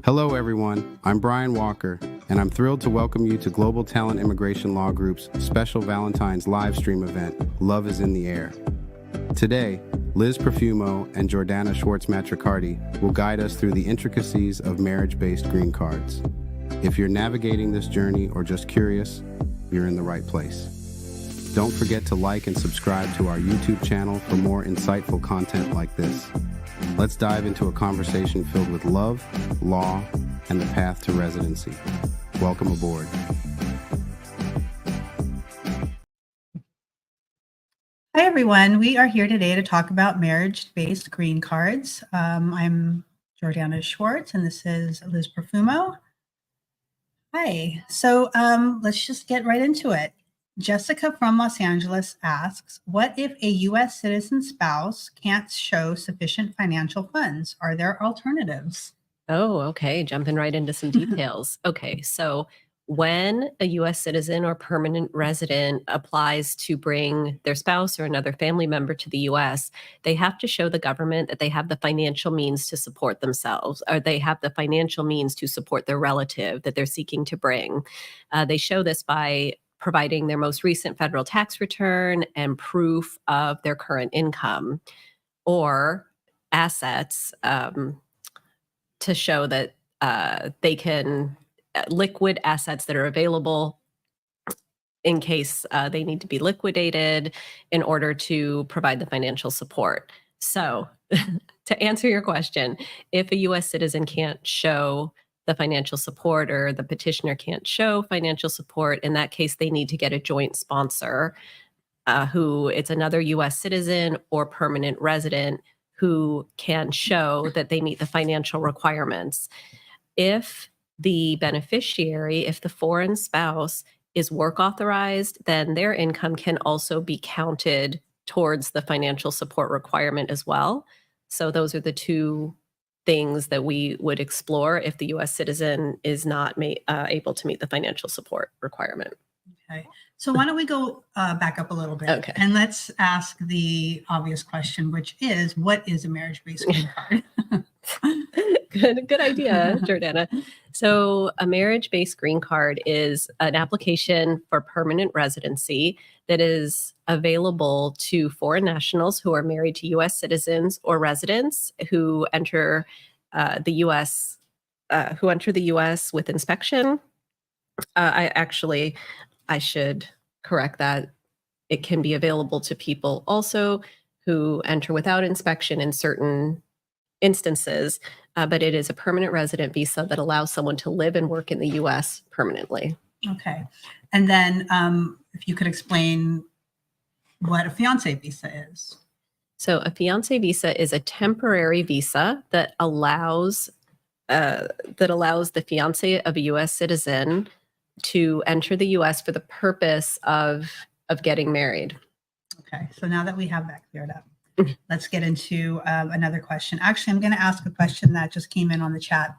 Hello, everyone. I'm Brian Walker, and I'm thrilled to welcome you to Global Talent Immigration Law Group's special Valentine's live stream event, Love is in the Air. Today, Liz Profumo and Jordana Schwartz-Matricardi will guide us through the intricacies of marriage-based green cards. If you're navigating this journey or just curious, you're in the right place. Don't forget to like and subscribe to our YouTube channel for more insightful content like this. Let's dive into a conversation filled with love, law, and the path to residency. Welcome aboard. Hi, everyone. We are here today to talk about marriage-based green cards. I'm Jordana Schwartz, and this is Liz Profumo. Hi. So let's just get right into it. Jessica from Los Angeles asks, what if a U.S. citizen spouse can't show sufficient financial funds? Are there alternatives? Oh, okay. Jumping right into some details. Okay. So when a U.S. citizen or permanent resident applies to bring their spouse or another family member to the U.S., they have to show the government that they have the financial means to support themselves, or they have the financial means to support their relative that they're seeking to bring. They show this by providing their most recent federal tax return and proof of their current income or assets to show that they can liquid assets that are available in case they need to be liquidated in order to provide the financial support. So to answer your question, if a U.S. citizen can't show the financial support or the petitioner can't show financial support, in that case, they need to get a joint sponsor who it's another U.S. citizen or permanent resident who can show that they meet the financial requirements. If the beneficiary, if the foreign spouse is work authorized, then their income can also be counted towards the financial support requirement as well. So those are the two things that we would explore if the U.S. citizen is not able to meet the financial support requirement. Okay. So why don't we go back up a little bit, Okay. And let's ask the obvious question, which is, what is a marriage-based green card? Good idea, Jordana. So a marriage-based green card is an application for permanent residency that is available to foreign nationals who are married to U.S. citizens or residents who enter the U.S. With inspection. I should correct that. It can be available to people also who enter without inspection in certain instances, but it is a permanent resident visa that allows someone to live and work in the U.S. permanently. Okay. And then if you could explain what a fiance visa is. So a fiance visa is a temporary visa that allows the fiance of a U.S. citizen to enter the U.S. for the purpose of getting married. Okay. So now that we have that cleared up, let's get into another question. Actually, I'm going to ask a question that just came in on the chat.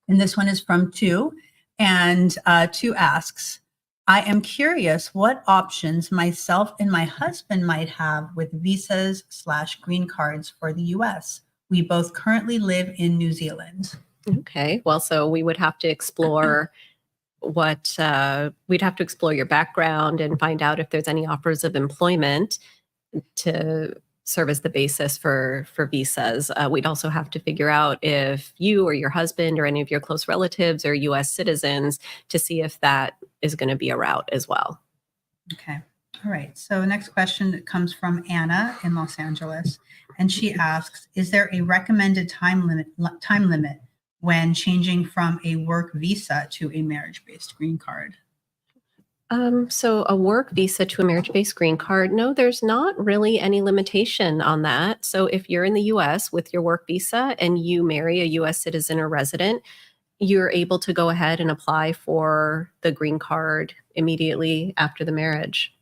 And this one is from Tu. And Tu asks, I am curious what options myself and my husband might have with visas/green cards for the U.S. We both currently live in New Zealand. Okay. Well, so we would have to explore we'd have to explore your background and find out if there's any offers of employment to serve as the basis for visas. We'd also have to figure out if you or your husband or any of your close relatives are U.S. citizens to see if that is going to be a route as well. Okay. All right. So next question comes from Anna in Los Angeles. And she asks, is there a recommended time limit when changing from a work visa to a marriage-based green card? So a work visa to a marriage-based green card, no, there's not really any limitation on that. So if you're in the U.S. with your work visa and you marry a U.S. citizen or resident, you're able to go ahead and apply for the green card immediately after the marriage.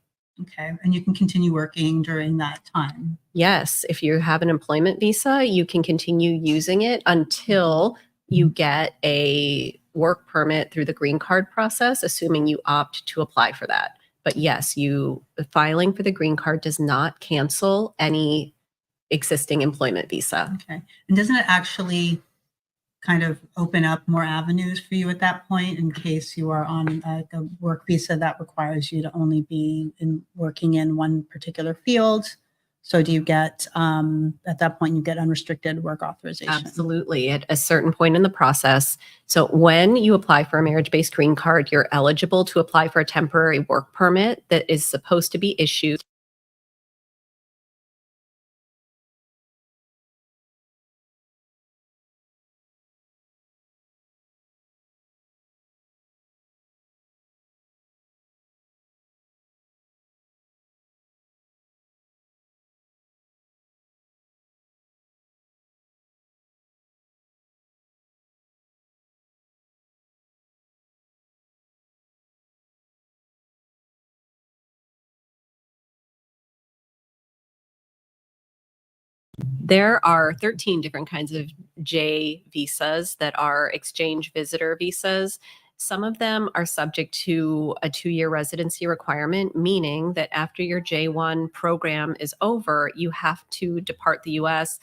Okay. And you can continue working during that time. Yes. If you have an employment visa, you can continue using it until you get a work permit through the green card process, assuming you opt to apply for that. But yes, filing for the green card does not cancel any existing employment visa. Okay. And doesn't it actually kind of open up more avenues for you at that point in case you are on a work visa that requires you to only be working in one particular field? So do you get, at that point, you get unrestricted work authorization? Absolutely. At a certain point in the process. So when you apply for a marriage-based green card, you're eligible to apply for a temporary work permit that is supposed to be issued. There are 13 different kinds of J visas that are exchange visitor visas. Some of them are subject to a 2-year residency requirement, meaning that after your J1 program is over, you have to depart the US.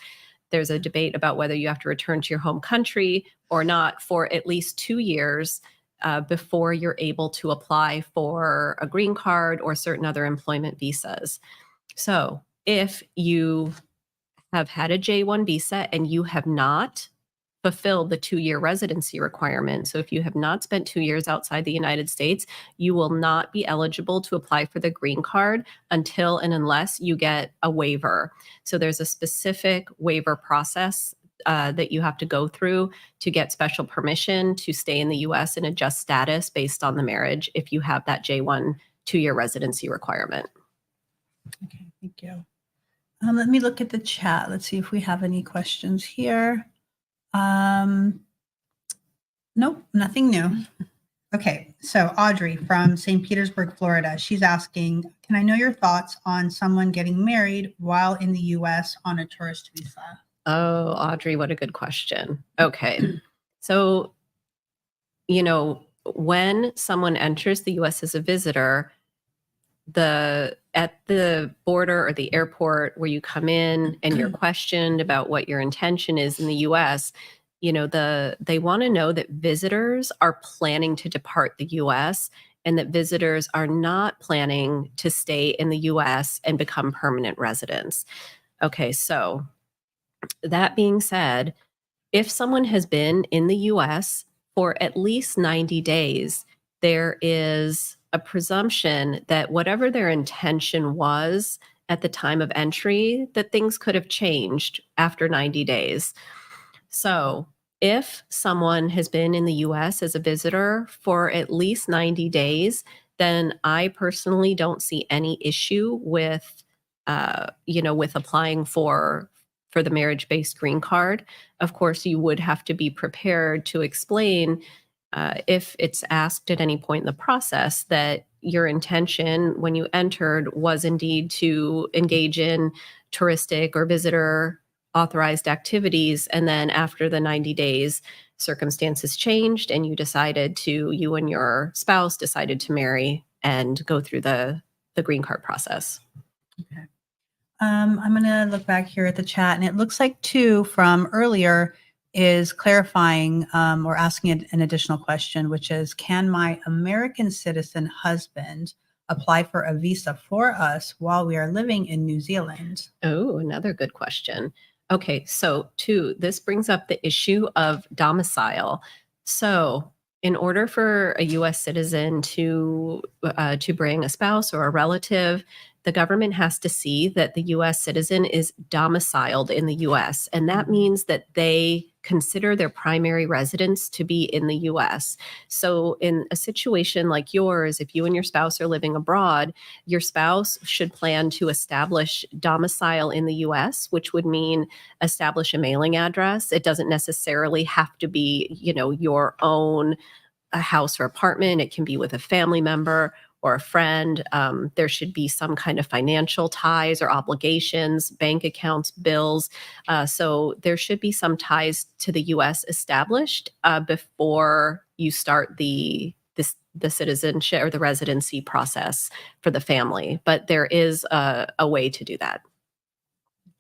There's a debate about whether you have to return to your home country or not for at least 2 years before you're able to apply for a green card or certain other employment visas. So if you have had a J1 visa and you have not fulfilled the 2-year residency requirement. So if you have not spent 2 years outside the United States, you will not be eligible to apply for the green card until and unless you get a waiver. So there's a specific waiver process that you have to go through to get special permission to stay in the US and adjust status based on the marriage if you have that J1 2-year residency requirement. Okay, thank you. Let me look at the chat. Let's see if we have any questions here. Nope, nothing new. Okay, so Audrey from St. Petersburg, Florida, she's asking, can I know your thoughts on someone getting married while in the US on a tourist visa? Oh, Audrey, what a good question. Okay. So, when someone enters the US as a visitor, at the border or the airport where you come in and you're questioned about what your intention is in the US, they want to know that visitors are planning to depart the US and that visitors are not planning to stay in the US and become permanent residents. Okay, so that being said, if someone has been in the US for at least 90 days, there is a presumption that whatever their intention was at the time of entry, that things could have changed after 90 days. So if someone has been in the US as a visitor for at least 90 days, then I personally don't see any issue with, with applying for the marriage-based green card. Of course, you would have to be prepared to explain if it's asked at any point in the process that your intention when you entered was indeed to engage in touristic or visitor authorized activities. And then after the 90 days, circumstances changed and you and your spouse decided to marry and go through the green card process. Okay. I'm going to look back here at the chat, and it looks like two from earlier is clarifying or asking an additional question, which is, can my American citizen husband apply for a visa for us while we are living in New Zealand? Oh, another good question. Okay, so this brings up the issue of domicile. So in order for a U.S. citizen to bring a spouse or a relative, the government has to see that the U.S. citizen is domiciled in the U.S. And that means that they consider their primary residence to be in the U.S. So in a situation like yours, if you and your spouse are living abroad, your spouse should plan to establish domicile in the U.S., which would mean establish a mailing address. It doesn't necessarily have to be, your own house or apartment. It can be with a family member or a friend. There should be some kind of financial ties or obligations, bank accounts, bills. So there should be some ties to the U.S. established before you start the citizenship or the residency process for the family. But there is a way to do that.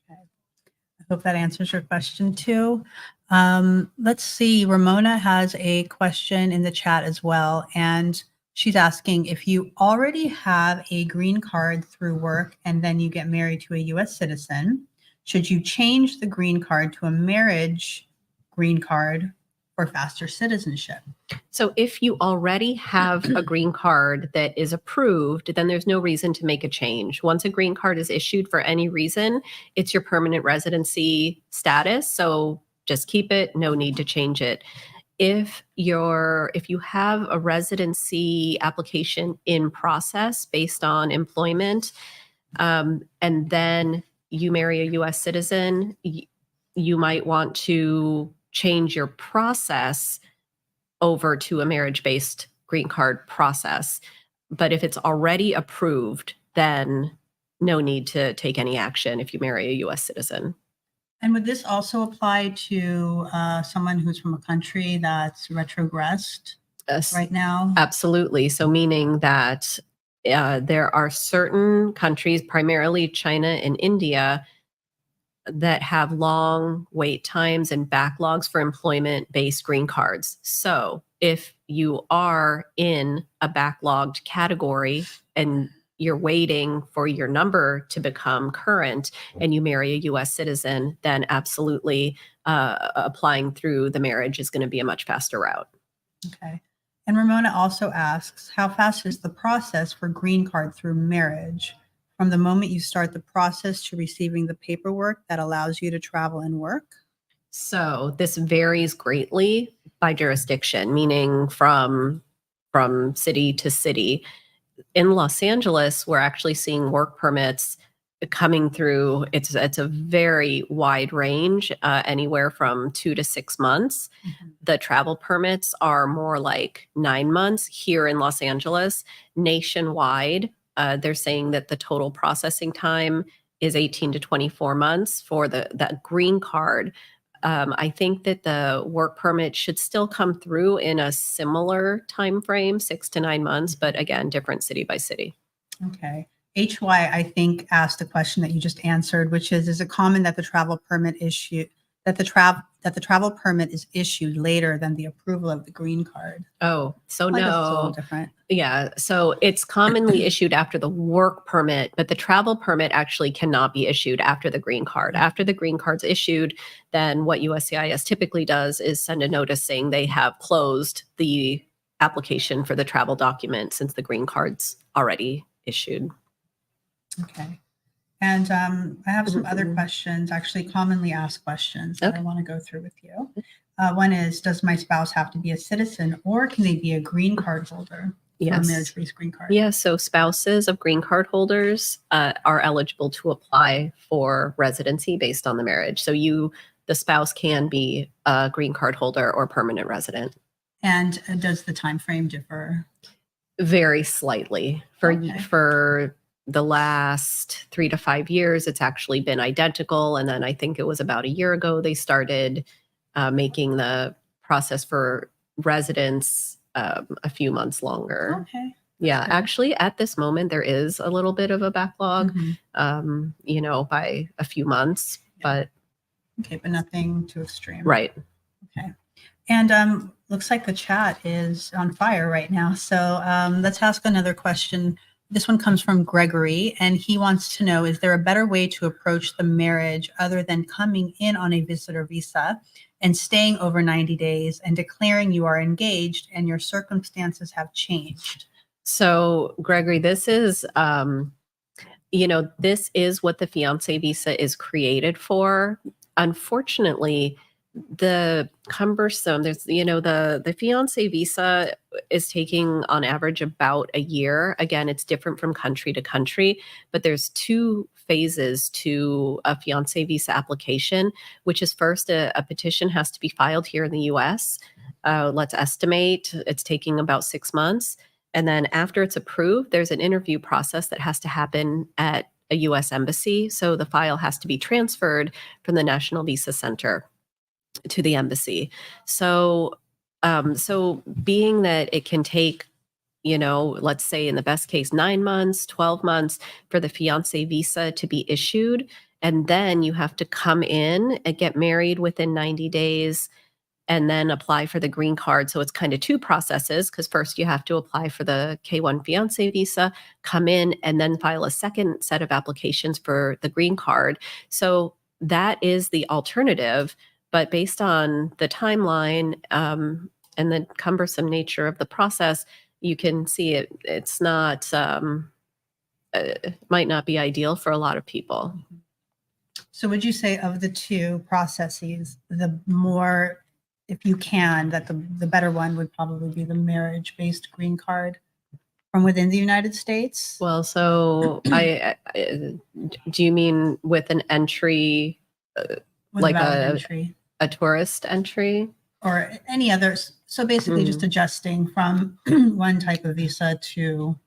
Okay. I hope that answers your question too. Let's see. Ramona has a question in the chat as well. And she's asking if you already have a green card through work and then you get married to a US citizen, should you change the green card to a marriage green card for faster citizenship? So if you already have a green card that is approved, then there's no reason to make a change. Once a green card is issued for any reason, it's your permanent residency status. So just keep it, no need to change it. If you have a residency application in process based on employment, and then you marry a US citizen, you might want to change your process over to a marriage-based green card process. But if it's already approved, then no need to take any action if you marry a US citizen. And would this also apply to someone who's from a country that's retrogressed Yes, right now? absolutely. So meaning that there are certain countries, primarily China and India, that have long wait times and backlogs for employment-based green cards. So if you are in a backlogged category and you're waiting for your number to become current and you marry a US citizen, then absolutely applying through the marriage is going to be a much faster route. Okay. And Ramona also asks, how fast is the process for green card through marriage? From the moment you start the process to receiving the paperwork that allows you to travel and work? So this varies greatly by jurisdiction, meaning from city to city. In Los Angeles, we're actually seeing work permits coming through. It's a very wide range, anywhere from 2 to 6 months. Mm-hmm. The travel permits are more like 9 months here in Los Angeles. Nationwide, they're saying that the total processing time is 18 to 24 months for that green card. I think that the work permit should still come through in a similar time frame, 6 to 9 months, but again, different city by city. Okay. HY, I think, asked the question that you just answered, which is it common that the travel permit that the travel permit is issued later than the approval of the green card? Oh, so Like, it's a little no. different. Yeah, so it's commonly issued after the work permit, but the travel permit actually cannot be issued after the green card. After the green card's issued, then what USCIS typically does is send a notice saying they have closed the application for the travel document since the green card's already issued. Okay. And I have some other questions, actually commonly asked questions that I want to go through with you. One is, does my spouse have to be a citizen or can they be a green card holder? For a marriage-based green card? Yeah, so spouses of green card holders are eligible to apply for residency based on the marriage. So the spouse can be a green card holder or permanent resident. And does the time frame differ? Very slightly. For the last 3 to 5 years, it's actually been identical. And then I think it was about a year ago, they started making the process for residents a few months longer. Okay. Yeah, actually, at this moment, there is a little bit of a backlog, by a few months, but. Okay, but nothing too extreme. Right. Okay. And looks like the chat is on fire right now. So let's ask another question. This one comes from Gregory, and he wants to know, is there a better way to approach the marriage other than coming in on a visitor visa and staying over 90 days and declaring you are engaged and your circumstances have changed? So, Gregory, this is, this is what the fiance visa is created for. Unfortunately, the fiance visa is taking on average about a year. Again, it's different from country to country, but there's 2 phases to a fiance visa application, which is first a petition has to be filed here in the US. Let's estimate it's taking about 6 months. And then after it's approved, there's an interview process that has to happen at a US embassy. So the file has to be transferred from the National Visa Center to the embassy. So being that it can take let's say in the best case, 9 months, 12 months for the fiance visa to be issued. And then you have to come in and get married within 90 days and then apply for the green card. So it's kind of two processes, because first you have to apply for the K-1 fiance visa, come in, and then file a second set of applications for the green card. So that is the alternative. But based on the timeline and the cumbersome nature of the process, you can see it's not, might not be ideal for a lot of people. So would you say of the two processes, the more, if you can, that the better one would probably be the marriage-based green card from within the United States? Well, so do you mean with an entry, like entry, a tourist entry? or any others? So basically just adjusting from one type of visa to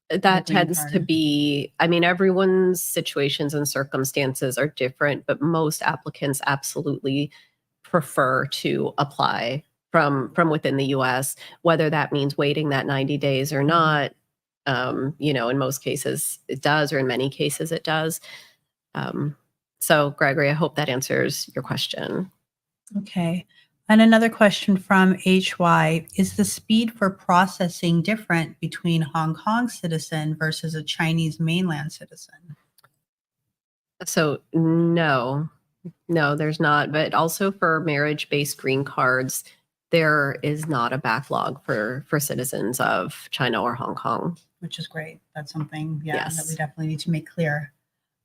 that tends to be, I mean, everyone's situations and circumstances are different, but most applicants absolutely prefer to apply from within the US, whether that means waiting that 90 days or not. In most cases it does, or in many cases it does. So Gregory, I hope that answers your question. Okay. And another question from HY, is the speed for processing different between Hong Kong citizen versus a Chinese mainland citizen? So no, there's not. But also for marriage-based green cards, there is not a backlog for citizens of China or Hong Kong. Which is great. That's something, Yes. that we definitely need to make clear.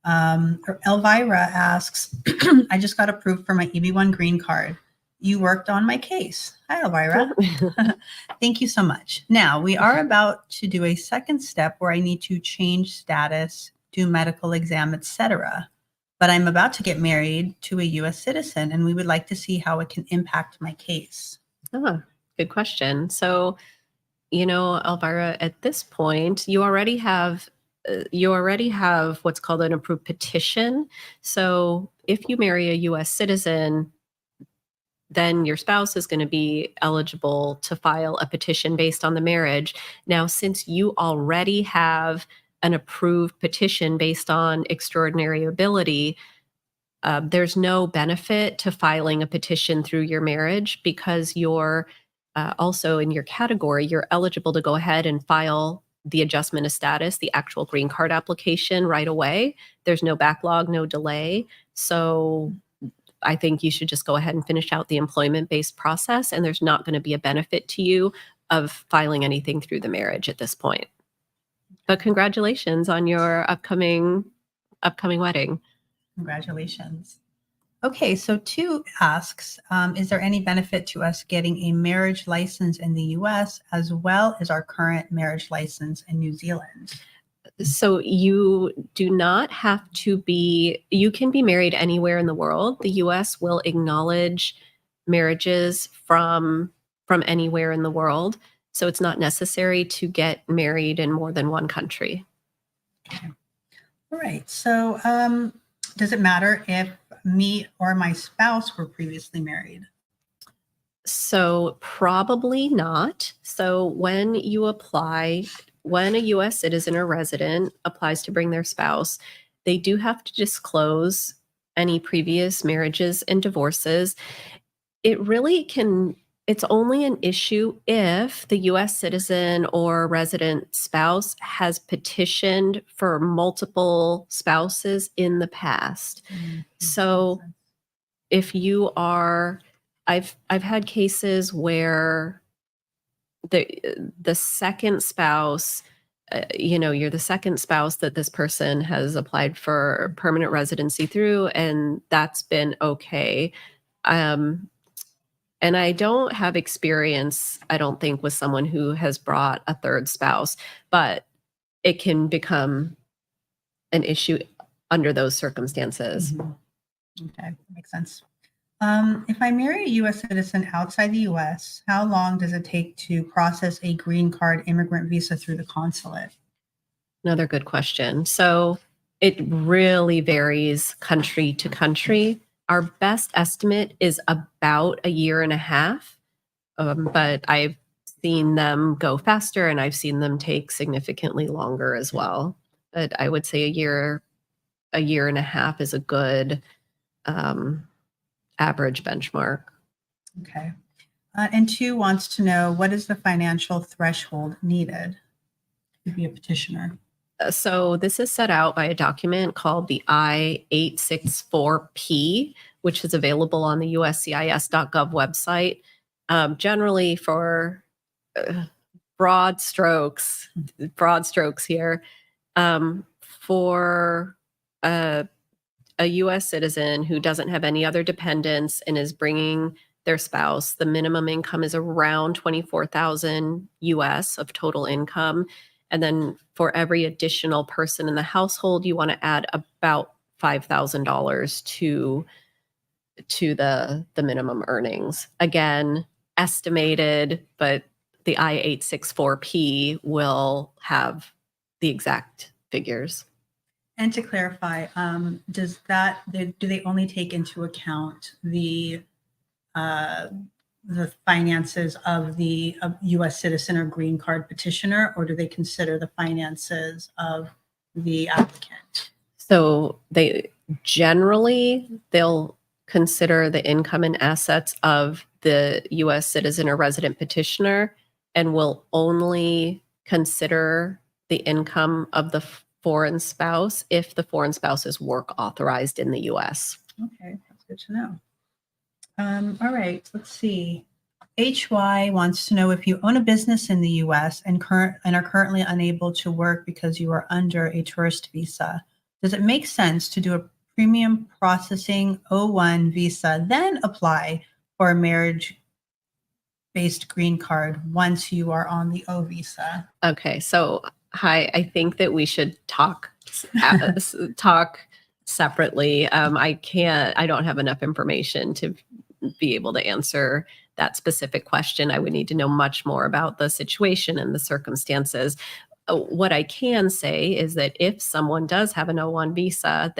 Elvira asks, I just got approved for my EB1 green card. You worked on my case. Hi, Elvira. Thank you so much. Now, we are about to do a second step where I need to change status, do medical exam, etc. But I'm about to get married to a U.S. citizen, and we would like to see how it can impact my case. Good question. So, Elvira, at this point, you already have what's called an approved petition. So if you marry a U.S. citizen, then your spouse is going to be eligible to file a petition based on the marriage. Now, since you already have an approved petition based on extraordinary ability, there's no benefit to filing a petition through your marriage, because you're also in your category, you're eligible to go ahead and file the adjustment of status, the actual green card application right away. There's no backlog, no delay. So I think you should just go ahead and finish out the employment-based process, and there's not going to be a benefit to you of filing anything through the marriage at this point. But congratulations on your upcoming wedding. Congratulations. Okay, so 2 asks, is there any benefit to us getting a marriage license in the US as well as our current marriage license in New Zealand? So you do not have to you can be married anywhere in the world. The US will acknowledge marriages from anywhere in the world. So it's not necessary to get married in more than one country. Okay. All right. So does it matter if me or my spouse were previously married? So probably not. So when you apply, when a U.S. citizen or resident applies to bring their spouse, they do have to disclose any previous marriages and divorces. It's only an issue if the U.S. citizen or resident spouse has petitioned for multiple spouses in the past. So if you are, I've had cases where the second spouse, you're the second spouse that this person has applied for permanent residency through, and that's been okay. And I don't have experience, I don't think, with someone who has brought a third spouse, but it can become an issue under those circumstances. Okay, that makes sense. If I marry a U.S. citizen outside the U.S., how long does it take to process a green card immigrant visa through the consulate? Another good question. So it really varies country to country. Our best estimate is about 1.5 years, but I've seen them go faster and I've seen them take significantly longer as well. But I would say a year and a half is a good average benchmark. Okay. And 2 wants to know, what is the financial threshold needed to be a petitioner? So this is set out by a document called the I-864P, which is available on the uscis.gov website. Generally for broad strokes here, for a U.S. citizen who doesn't have any other dependents and is bringing their spouse, the minimum income is around $24,000 US of total income. And then for every additional person in the household, you want to add about $5,000 to the minimum earnings. Again, estimated, but the I-864P will have the exact figures. And to clarify, do they only take into account the finances of the U.S. citizen or green card petitioner, or do they consider the finances of the applicant? So they'll consider the income and assets of the U.S. citizen or resident petitioner and will only consider the income of the foreign spouse if the foreign spouse is work authorized in the U.S. Okay, that's good to know. All right, let's see. HY wants to know, if you own a business in the U.S. and are currently unable to work because you are under a tourist visa, does it make sense to do a premium processing O1 visa, then apply for a marriage-based green card once you are on the O visa? Okay, so I think that we should talk separately. I don't have enough information to be able to answer that specific question. I would need to know much more about the situation and the circumstances. What I can say is that if someone does have an O1 visa,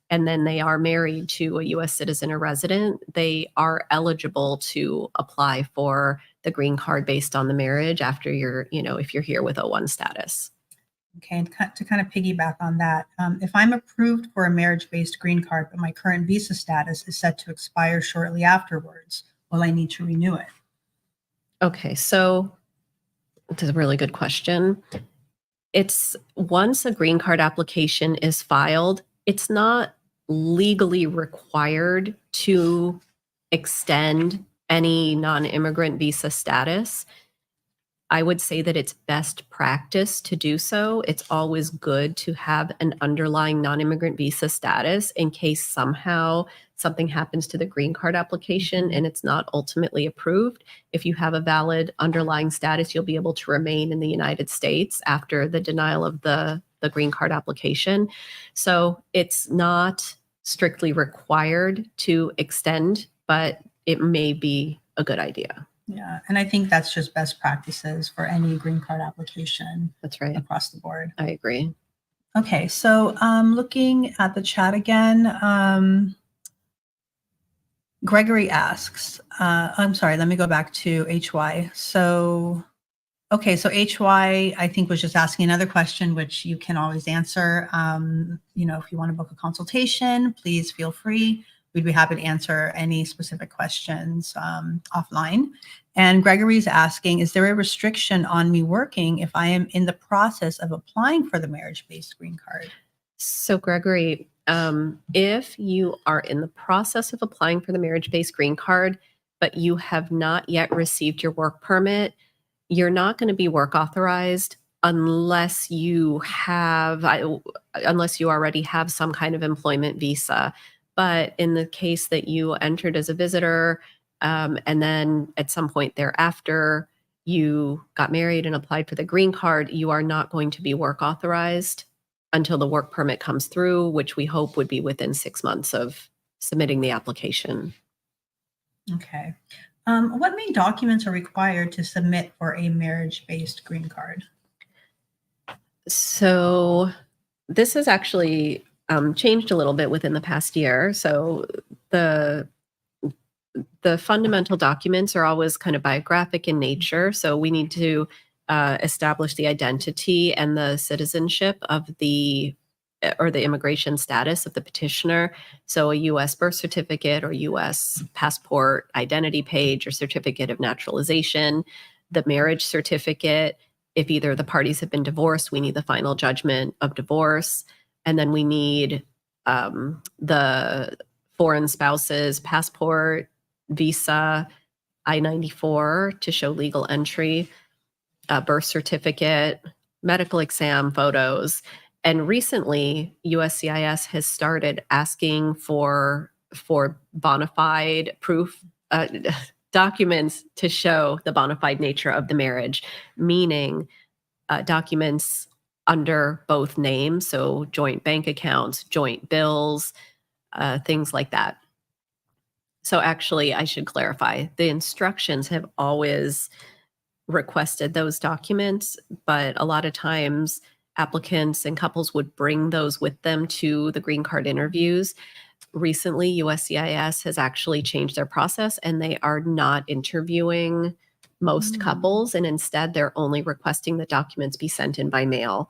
and then they are married to a U.S. citizen or resident, they are eligible to apply for the green card based on the marriage after if you're here with O1 status. Okay, and to kind of piggyback on that, if I'm approved for a marriage-based green card, but my current visa status is set to expire shortly afterwards, will I need to renew it? Okay, so it's a really good question. It's once a green card application is filed, it's not legally required to extend any non-immigrant visa status. I would say that it's best practice to do so. It's always good to have an underlying non-immigrant visa status in case somehow something happens to the green card application and it's not ultimately approved. If you have a valid underlying status, you'll be able to remain in the United States after the denial of the green card application. So it's not strictly required to extend, but it may be a good idea. Yeah, and I think that's just best practices for any green card application. That's right. Across the board. I agree. Okay, so looking at the chat again, Gregory asks, I'm sorry, let me go back to HY. So HY, I think, was just asking another question, which you can always answer. If you want to book a consultation, please feel free. We'd be happy to answer any specific questions offline. And Gregory's asking, is there a restriction on me working if I am in the process of applying for the marriage-based green card? So Gregory, if you are in the process of applying for the marriage-based green card, but you have not yet received your work permit, you're not going to be work authorized unless you already have some kind of employment visa. But in the case that you entered as a visitor, and then at some point thereafter, you got married and applied for the green card, you are not going to be work authorized until the work permit comes through, which we hope would be within 6 months of submitting the application. Okay. What main documents are required to submit for a marriage-based green card? So this has actually changed a little bit within the past year. So the the fundamental documents are always kind of biographic in nature. So we need to establish the identity and the citizenship of the immigration status of the petitioner. So a U.S. birth certificate or U.S. passport identity page or certificate of naturalization, the marriage certificate. If either of the parties have been divorced, we need the final judgment of divorce. And then we need the foreign spouse's passport, visa, I-94 to show legal entry, birth certificate, medical exam photos. And recently, USCIS has started asking for bona fide proof documents to show the bona fide nature of the marriage, meaning documents under both names, so joint bank accounts, joint bills, things like that. So actually, I should clarify, the instructions have always requested those documents, but a lot of times applicants and couples would bring those with them to the green card interviews. Recently, USCIS has actually changed their process and they are not interviewing most couples, and instead they're only requesting the documents be sent in by mail.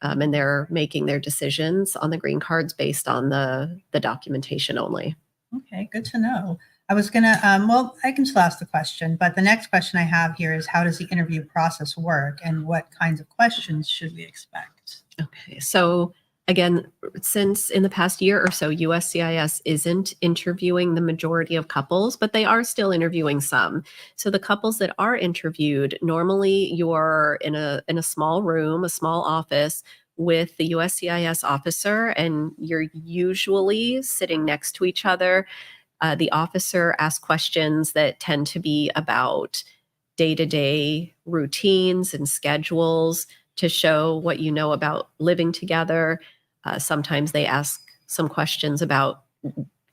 And they're making their decisions on the green cards based on the documentation only. Okay, good to know. I was going to, well, I can still ask the question, but the next question I have here is how does the interview process work and what kinds of questions should we expect? Okay, so again, since in the past year or so, USCIS isn't interviewing the majority of couples, but they are still interviewing some. So the couples that are interviewed, normally you're in a small room, a small office with the USCIS officer, and you're usually sitting next to each other. The officer asks questions that tend to be about day-to-day routines and schedules to show what you know about living together. Sometimes they ask some questions about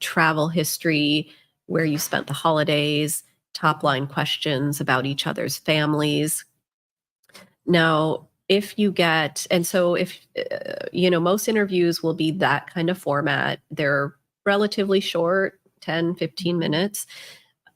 travel history, where you spent the holidays, top-line questions about each other's families. Now, if you get, and so if, most interviews will be that kind of format. They're relatively short, 10, 15 minutes.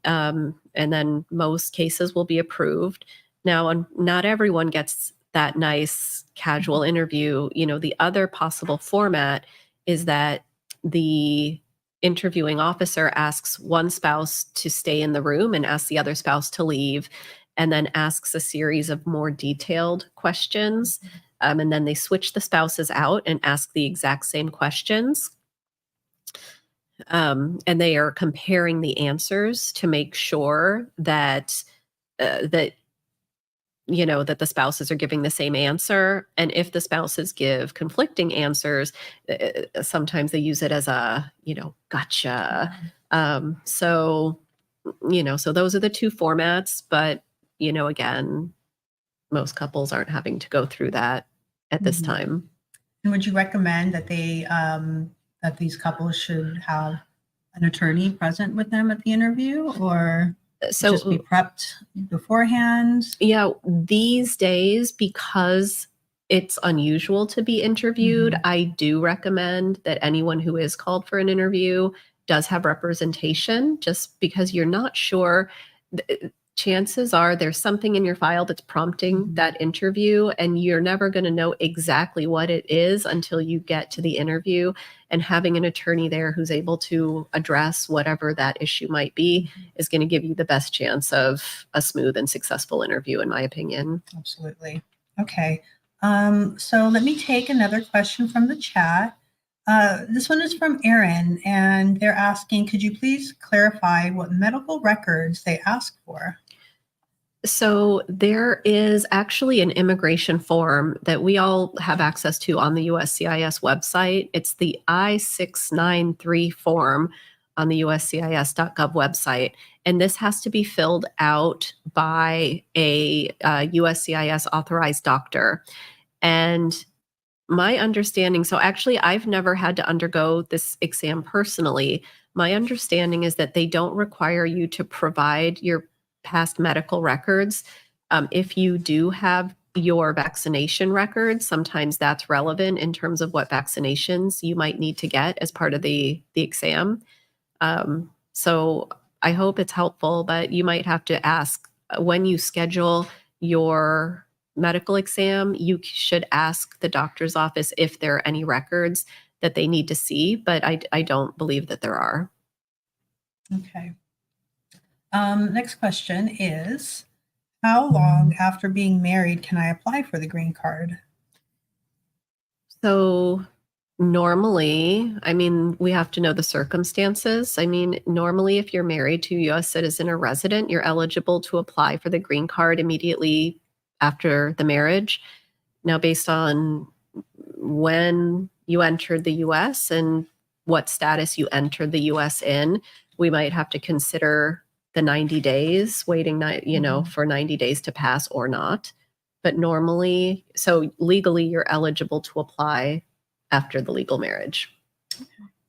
And then most cases will be approved. Now, not everyone gets that nice casual interview. The other possible format is that the interviewing officer asks one spouse to stay in the room and asks the other spouse to leave, and then asks a series of more detailed questions. And then they switch the spouses out and ask the exact same questions. And they are comparing the answers to make sure that that the spouses are giving the same answer. And if the spouses give conflicting answers, sometimes they use it as a gotcha. So those are the two formats. But again, most couples aren't having to go through that at this time. And would you recommend that they that these couples should have an attorney present with them at the interview, or just be prepped beforehand? Yeah, these days, because it's unusual to be interviewed, I do recommend that anyone who is called for an interview does have representation, just because you're not sure. Chances are there's something in your file that's prompting that interview, and you're never going to know exactly what it is until you get to the interview. And having an attorney there who's able to address whatever that issue might be is going to give you the best chance of a smooth and successful interview, in my opinion. Absolutely. Okay. So let me take another question from the chat. This one is from Aaron, and they're asking, could you please clarify what medical records they ask for? So there is actually an immigration form that we all have access to on the USCIS website. It's the I-693 form on the USCIS.gov website. And this has to be filled out by a USCIS authorized doctor. And my understanding, so actually I've never had to undergo this exam personally. My understanding is that they don't require you to provide your past medical records. If you do have your vaccination records, sometimes that's relevant in terms of what vaccinations you might need to get as part of the exam. So I hope it's helpful, but you might have to ask when you schedule your medical exam, you should ask the doctor's office if there are any records that they need to see, but I don't believe that there are. Okay. Next question is, how long after being married can I apply for the green card? So normally, I mean, we have to know the circumstances. I mean, normally, if you're married to a U.S. citizen or resident, you're eligible to apply for the green card immediately after the marriage. Now, based on when you entered the U.S. and what status you entered the U.S. in, we might have to consider the 90 days, waiting, for 90 days to pass or not. But normally, so legally, you're eligible to apply after the legal marriage.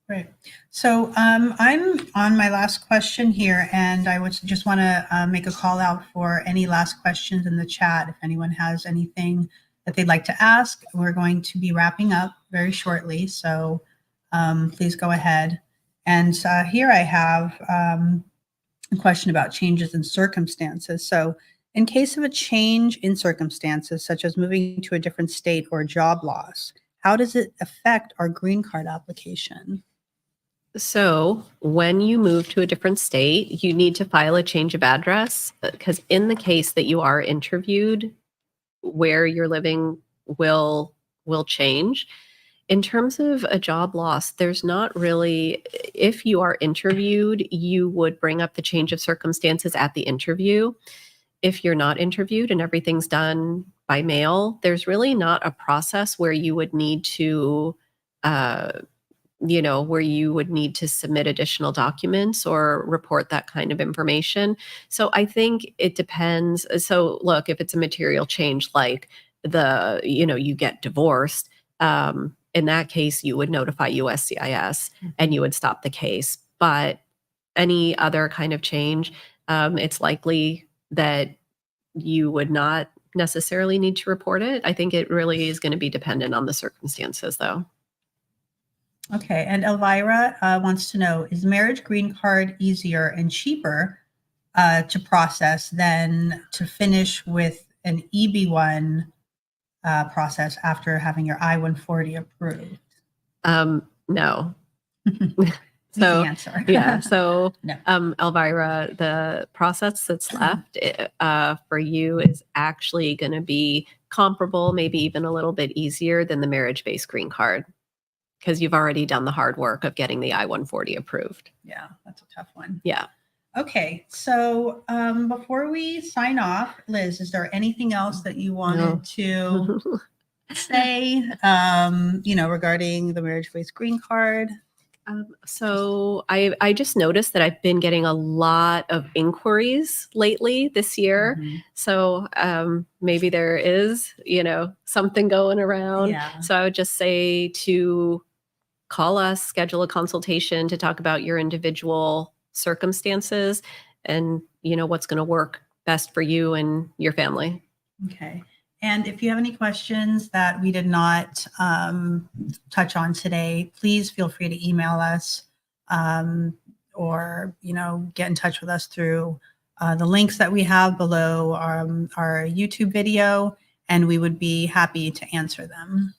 Right. So I'm on my last question here, and I would just want to make a call out for any last questions in the chat. If anyone has anything that they'd like to ask, we're going to be wrapping up very shortly. So please go ahead. And here I have a question about changes in circumstances. So in case of a change in circumstances, such as moving to a different state or job loss, how does it affect our green card application? So when you move to a different state, you need to file a change of address, because in the case that you are interviewed, where you're living will change. In terms of a job loss, there's not really, if you are interviewed, you would bring up the change of circumstances at the interview. If you're not interviewed and everything's done by mail, there's really not a process where you would need to, submit additional documents or report that kind of information. So I think it depends. So look, if it's a material change, like you get divorced, in that case, you would notify USCIS and you would stop the case. But any other kind of change, it's likely that you would not necessarily need to report it. I think it really is going to be dependent on the circumstances, though. Okay, and Elvira wants to know, is marriage green card easier and cheaper to process than to finish with an EB1 process after having your I-140 approved? No. So, answer. Yeah. So, No. Elvira, the process that's left for you is actually going to be comparable, maybe even a little bit easier than the marriage-based green card, because you've already done the hard work of getting the I-140 approved. Yeah, that's a tough one. Yeah. Okay, so before we sign off, Liz, is there anything else that you wanted to say, regarding the marriage-based green card? So I just noticed that I've been getting a lot of inquiries lately this year. Mm-hmm. So maybe there is, something going around. Yeah. So I would just say to call us, schedule a consultation to talk about your individual circumstances and, what's going to work best for you and your family. Okay. And if you have any questions that we did not touch on today, please feel free to email us or, get in touch with us through the links that we have below our YouTube video, and we would be happy to answer them.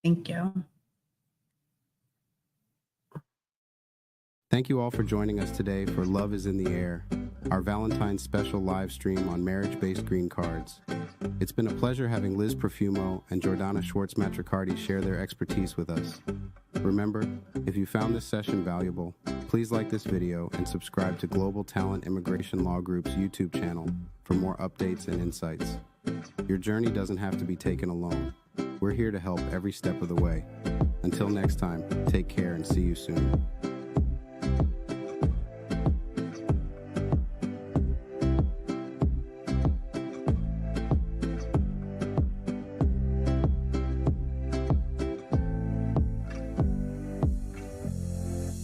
Thank you. Thank you all for joining us today for Love is in the Air, our Valentine special live stream on marriage-based green cards. It's been a pleasure having Liz Profumo and Jordana Schwartz-Matricardi share their expertise with us. Remember, if you found this session valuable, please like this video and subscribe to Global Talent Immigration Law Group's YouTube channel for more updates and insights. Your journey doesn't have to be taken alone. We're here to help every step of the way. Until next time, take care and see you soon.